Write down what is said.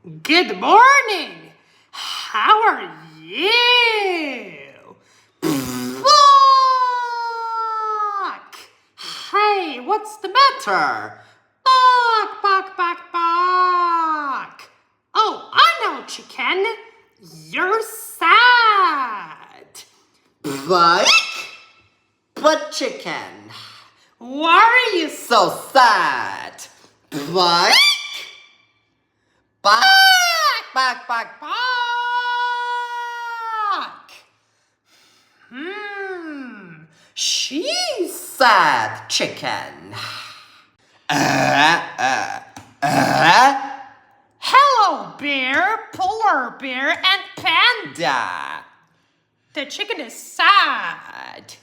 Good morning. How are you? Bark! Hey, what's the matter? Bark, bark, bark, bark. Oh, I know, chicken. You're sad. Bark? But chicken, Why are you so sad. Bark? Bark, bark, bark, bark. She's Sad chicken. Hello, bear, polar bear, and panda. Da. The chicken is sad.